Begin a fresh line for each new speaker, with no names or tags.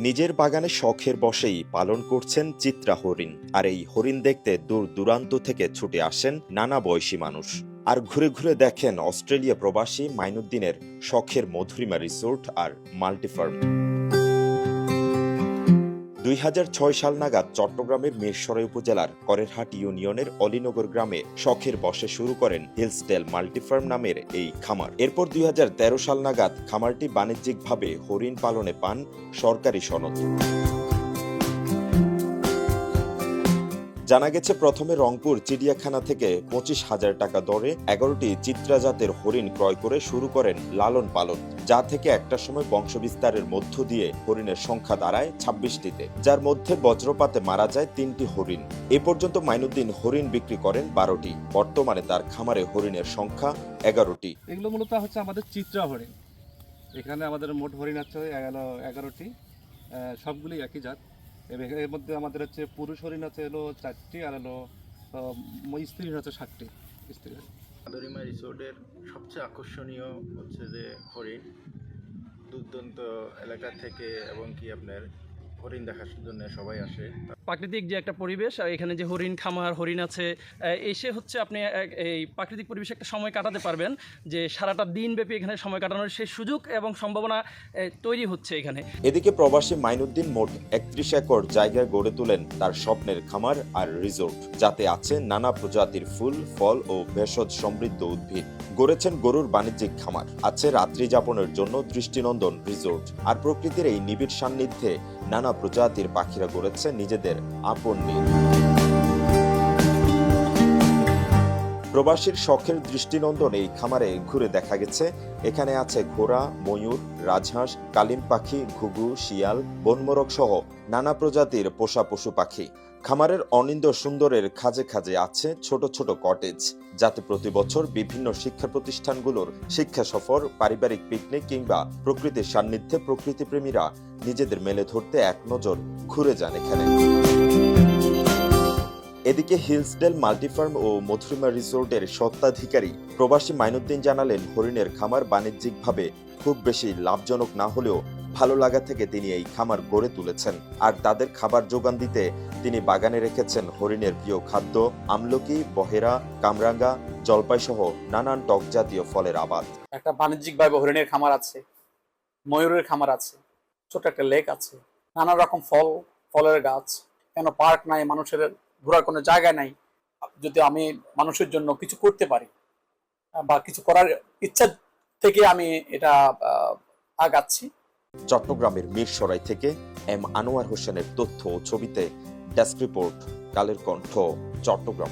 নিজের বাগানে শখের বশেই পালন করছেন চিত্রা হরিণ। আর এই হরিণ দেখতে দূর দূরান্ত থেকে ছুটে আসেন নানা বয়সী মানুষ। আর ঘুরে ঘুরে দেখেন অস্ট্রেলিয়া প্রবাসী মাইনুদ্দিনের শখের মধুরিমা রিসোর্ট আর মাল্টিফার্ম। 2006 সাল নাগাদ চট্টগ্রামের মিরসরাই উপজেলার করেরহাট ইউনিয়নের অলিনগর গ্রামে শখের বসে শুরু করেন হিলসডেল মাল্টিফার্ম নামের এই খামার। এরপর 2013 সাল নাগাদ খামারটি বাণিজ্যিকভাবে হরিণ পালনে পান সরকারি সনদ। জানা গেছে প্রথমে রংপুর চিড়িয়াখানা থেকে 25,000 টাকা দরে 11টি চিত্রা জাতের হরিণ ক্রয় করে শুরু করেন লালন পালন, যা থেকে একটা সময় বংশবিস্তারের মধ্য দিয়ে হরিণের সংখ্যা দাঁড়ায় 26টিতে, যার মধ্যে বজ্রপাতে মারা যায় 3টি হরিণ। এ পর্যন্ত মাইনুদ্দিন হরিণ বিক্রি করেন 12টি। বর্তমানে তার খামারে হরিণের সংখ্যা 11টি।
এগুলো মূলত হচ্ছে আমাদের চিত্রা হরিণ। এখানে আমাদের মোট হরিণ আছে 11টি, সবগুলি একই জাত। এর মধ্যে আমাদের হচ্ছে পুরুষ হরিণ আছে 4টি, আর স্ত্রী হচ্ছে 7টি স্ত্রী।
মধুরিমা রিসোর্টের সবচেয়ে আকর্ষণীয় হচ্ছে যে হরিণ দূরদূরান্ত এলাকা থেকে এবং কি আপনার হরিণ দেখার জন্য সবাই আসে।
প্রাকৃতিক যে একটা পরিবেশ, এখানে যে হরিণ খামার হরিণ আছে, এসে হচ্ছে আপনি এই প্রাকৃতিক পরিবেশে একটা সময় কাটাতে পারবেন, যে সারাটা দিনব্যাপী এখানে সময় কাটানোর সেই সুযোগ এবং সম্ভাবনা তৈরি হচ্ছে এখানে।
এদিকে প্রবাসী মাইনুদ্দিন মোট 31 একর জায়গায় গড়ে তোলেন তার স্বপ্নের খামার আর রিসোর্ট, যাতে আছে নানা প্রজাতির ফুল, ফল ও ভেষজ সমৃদ্ধ উদ্ভিদ। গড়েছেন গরুর বাণিজ্যিক খামার, আছে রাত্রি যাপনের জন্য দৃষ্টিনন্দন রিসোর্ট, আর প্রকৃতির এই নিবিড় সান্নিধ্যে নানা প্রজাতির পাখিরা গড়েছে নিজেদের আপন নীড়। প্রবাসীর শখের দৃষ্টিনন্দন এই খামারে ঘুরে দেখা গেছে এখানে আছে ঘোড়া, ময়ূর, রাজহাঁস, কালিম পাখি, ঘুঘু, শিয়াল, বনমোরগ সহ নানা প্রজাতির পোষা পশু পাখি। খামারের অনিন্দ্য সুন্দরের খাজে খাজে আছে ছোট ছোট কটেজ, যাতে প্রতি বছর বিভিন্ন শিক্ষা প্রতিষ্ঠানগুলোর শিক্ষা সফর, পারিবারিক পিকনিক কিংবা প্রকৃতির সান্নিধ্যে প্রকৃতিপ্রেমীরা নিজেদের মেলে ধরতে এক নজর ঘুরে যান এখানে। এদিকে হিলসডেল মাল্টিফার্ম ও মধুরিমা রিসোর্টের স্বত্বাধিকারী প্রবাসী মাইনুদ্দিন জানালেন, হরিণের খামার বাণিজ্যিকভাবে খুব বেশি লাভজনক না হলেও ভালো লাগা থেকে তিনি এই খামার গড়ে তুলেছেন। আর তাদের খাবার যোগান দিতে তিনি বাগানে রেখেছেন হরিণের প্রিয় খাদ্য আমলকি, বহেরা, কামরাঙ্গা, জলপাই সহ নানান টক জাতীয় ফলের আবাদ।
একটা বাণিজ্যিকভাবে হরিণের খামার আছে, ময়ূরের খামার আছে, ছোট একটা লেক আছে, নানা রকম ফলের গাছ। কেন পার্ক নাই, মানুষের ঘোরার কোনো জায়গা নাই। যদি আমি মানুষের জন্য কিছু করতে পারি বা কিছু করার ইচ্ছা থেকে আমি এটা আগাচ্ছি।
চট্টগ্রামের মিরসরাই থেকে এম আনোয়ার হোসেনের তথ্য ও ছবিতে ডেস্ক রিপোর্ট, কালের কণ্ঠ, চট্টগ্রাম।